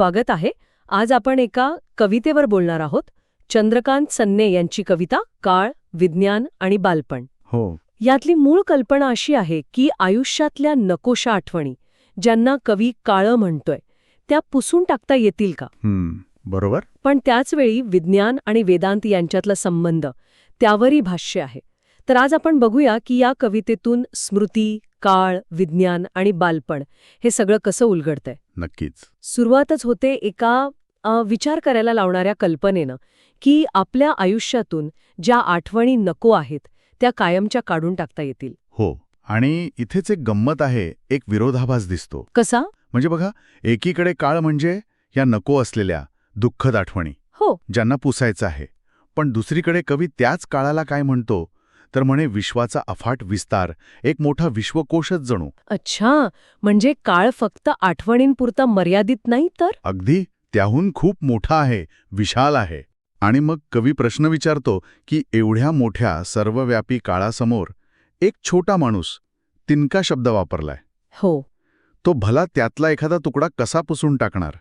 स्वागत आहे. आज आपण एका कवितेवर बोलणार आहोत. चंद्रकांत सन्ने यांची कविता काळ, विज्ञान आणि बालपण. हो. यातली मूळ कल्पना अशी आहे की आयुष्यातल्या नकोशा आठवणी, ज्यांना कवी काळं म्हणतोय, त्या पुसून टाकता येतील का? बरोबर. पण त्याचवेळी विज्ञान आणि वेदांत यांच्यातला संबंध, त्यावरही भाष्य आहे. तर आज आपण बघूया की या कवितेतून स्मृती, काळ, विज्ञान आणि बालपण हे सगळं कसं उलगडतंय. नक्कीच. सुरुवातच होते एका विचार करायला लावणाऱ्या कल्पनेनं की आपल्या आयुष्यातून ज्या आठवणी नको आहेत त्या कायमच्या काढून टाकता येतील. हो. आणि इथेच एक गंमत आहे, एक विरोधाभास दिसतो. कसा? म्हणजे बघा, एकीकडे काळ म्हणजे या नको असलेल्या दुःखद आठवणी, हो, ज्यांना पुसायचं आहे. पण दुसरीकडे कवी त्याच काळाला काय म्हणतो, तर म्हणे विश्वाचा अफाट विस्तार, एक मोठा विश्वकोशच जणू. अच्छा, म्हणजे काळ फक्त आठवणींपुरता मर्यादित नाही तर अगदी त्याहून खूप मोठा आहे, विशाल आहे. आणि मग कवी प्रश्न विचारतो की एवढ्या मोठ्या सर्वव्यापी काळासमोर एक छोटा माणूस, तिनका शब्द वापरलाय, हो, तो भला त्यातला एखादा तुकडा कसा पुसून टाकणार?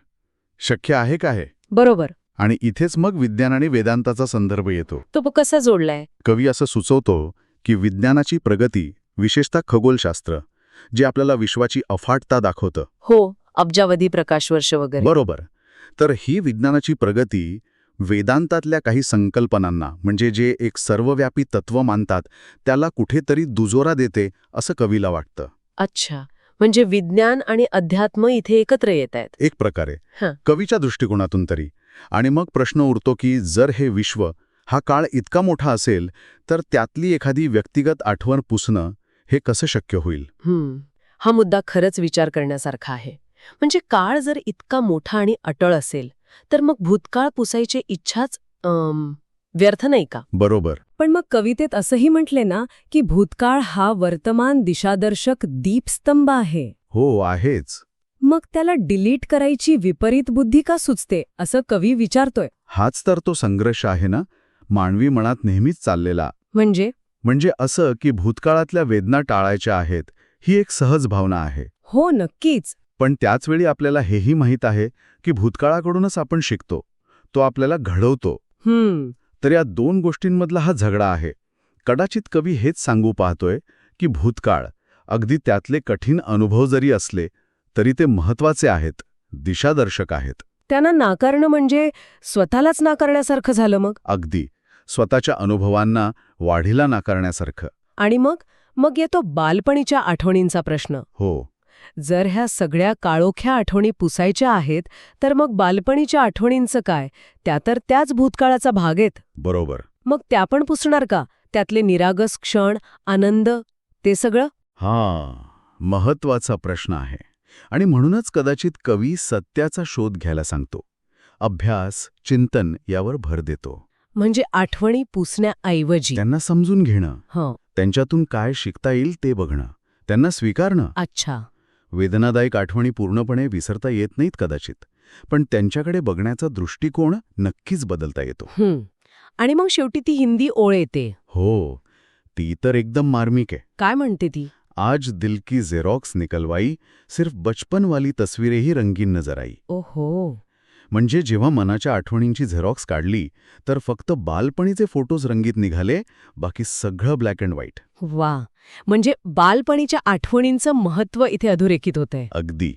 शक्य आहे का हे? बरोबर. आणि इथेच मग विज्ञान आणि वेदांताचा संदर्भ येतो. तो कसा जोडलाय? कवी असं सुचवतो की विज्ञानाची प्रगती, विशेषतः खगोलशास्त्र, जे आपल्याला विश्वाची अफाटता दाखवतं. हो, अब्जावधी प्रकाशवर्ष वगैरे. बरोबर. तर ही विज्ञानाची प्रगती वेदांतातल्या काही संकल्पनांना, म्हणजे जे एक सर्वव्यापी तत्व मानतात, त्याला कुठेतरी दुजोरा देते असं कवीला वाटतं. अच्छा, म्हणजे विज्ञान आणि अध्यात्म इथे एकत्र येत आहेत. एक प्रकारे हं. कवीच्या दृष्टिकोनातून तरी. आणि मग प्रश्न उरतो की जर हे विश्व, हा काळ इतका मोठा असेल, तर त्यातली एखादी व्यक्तिगत आठवण पुसणं हे कसं शक्य होईल? हा मुद्दा खरंच विचार करण्यासारखा आहे. म्हणजे काळ जर इतका मोठा आणि अटळ असेल, तर मग भूतकाळ पुसायची इच्छाच व्यर्थ नाही का? बरोबर. पण मग कवितेत असंही म्हटले ना की भूतकाळ हा वर्तमान दिशादर्शक दीपस्तंभ आहे. हो, आहेच. मग त्याला डिलीट करायची विपरीत बुद्धी का सुचते, असं कवी विचारतोय. हाच तर तो संघर्ष आहे ना, मानवी मनात नेहमीच चाललेला. म्हणजे असं की भूतकाळातल्या वेदना टाळायच्या आहेत, ही एक सहज भावना आहे. हो, नक्कीच. पण त्याचवेळी आपल्याला हेही माहीत आहे की भूतकाळाकडूनच आपण शिकतो, तो आपल्याला घडवतो. तर या दोन गोष्टींमधला हा झगडा आहे. कदाचित कवी हेच सांगू पाहतोय की भूतकाळ, अगदी त्यातले कठीण अनुभव जरी असले तरी ते महत्वाचे आहेत, दिशादर्शक आहेत. त्यांना नाकारणं म्हणजे स्वतःलाच नाकारण्यासारखं झालं मग. अगदी स्वतःच्या अनुभवांना वाढीला नाकारण्यासारखं. आणि मग येतो बालपणीच्या आठवणींचा प्रश्न. हो. जर ह्या सगळ्या काळोख्या आठवणी पुसायच्या आहेत, तर मग बालपणीच्या आठवणींचं काय? त्या तर त्याच भूतकाळाचा भाग आहेत. बरोबर. मग त्या पण पुसणार का? त्यातले निरागस क्षण, आनंद, ते सगळं? महत्वाचा प्रश्न आहे. आणि म्हणूनच कदाचित कवी सत्याचा शोध घ्यायला सांगतो. अभ्यास, चिंतन यावर भर देतो. म्हणजे आठवणी पुसण्याऐवजी त्यांना समजून घेणं, त्यांच्यातून काय शिकता येईल ते बघणं, त्यांना स्वीकारणं. अच्छा. वेदनादायक आठवणी पूर्णपणे विसरता येत नाहीत कदाचित, पण त्यांच्याकडे बघण्याचा दृष्टिकोन नक्कीच बदलता येतो. आणि मग शेवटी ती हिंदी ओळ येते. हो, ती तर एकदम मार्मिक आहे. काय म्हणते ती? आज दिल की झेरॉक्स निकलवाई, सिर्फ बचपन वाली तस्वीरेही रंगीन नजर आई. ओहो. म्हणजे जेव्हा मनाच्या आठवणींची झेरॉक्स काढली तर फक्त बालपणीचे फोटोज रंगीत निघाले, बाकी सगळं ब्लॅक अँड व्हाईट. वा, म्हणजे बालपणीच्या आठवणींचं महत्त्व इथे अधोरेखित होतंय. अगदी.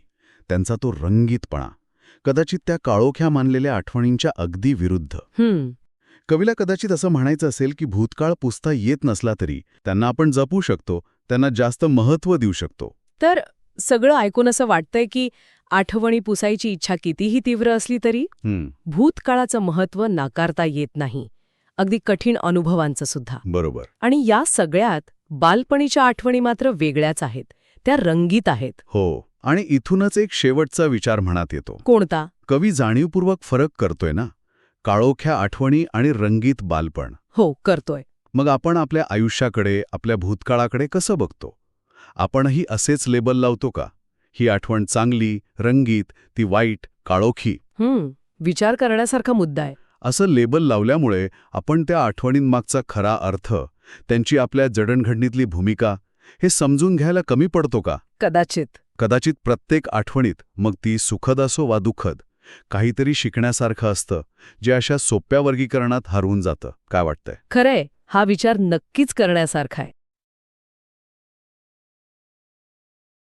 त्यांचा तो रंगीतपणा कदाचित त्या काळोख्या मानलेल्या आठवणींच्या अगदी विरुद्ध. कवीला कदाचित असं म्हणायचं असेल की भूतकाळ पुसता येत नसला तरी त्यांना आपण जपू शकतो, त्यांना जास्त महत्त्व देऊ शकतो. तर सगळं ऐकून असं वाटतंय की आठवणी पुसायची इच्छा कितीही तीव्र असली तरी भूतकाळाचं महत्त्व नाकारता येत नाही, अगदी कठीण अनुभवांचं सुद्धा. बरोबर. आणि या सगळ्यात बालपणीच्या आठवणी मात्र वेगळ्याच आहेत, त्या रंगीत आहेत. हो. आणि इथूनच एक शेवटचा विचार मनात येतो. कोणता? कवी जाणीवपूर्वक फरक करतोय ना, काळोख्या आठवणी आणि रंगीत बालपण. हो, करतोय. मग आपण आपल्या आयुष्याकडे, आपल्या भूतकाळाकडे कसं बघतो? आपणही असेच लेबल लावतो का? ही आठवण चांगली, रंगीत, ती वाईट, काळोखी? विचार करण्यासारखा मुद्दा आहे. असं लेबल लावल्यामुळे आपण त्या आठवणींमागचा खरा अर्थ, त्यांची आपल्या जडणघडणीतली भूमिका, हे समजून घ्यायला कमी पडतो का? कदाचित प्रत्येक आठवणीत, मग ती सुखद असो वा दुःखद, काहीतरी शिकण्यासारखं असतं जे अशा सोप्या वर्गीकरणात हरवून जातं. काय वाटतंय? खरंय, हा विचार नक्कीच करण्यासारखा आहे.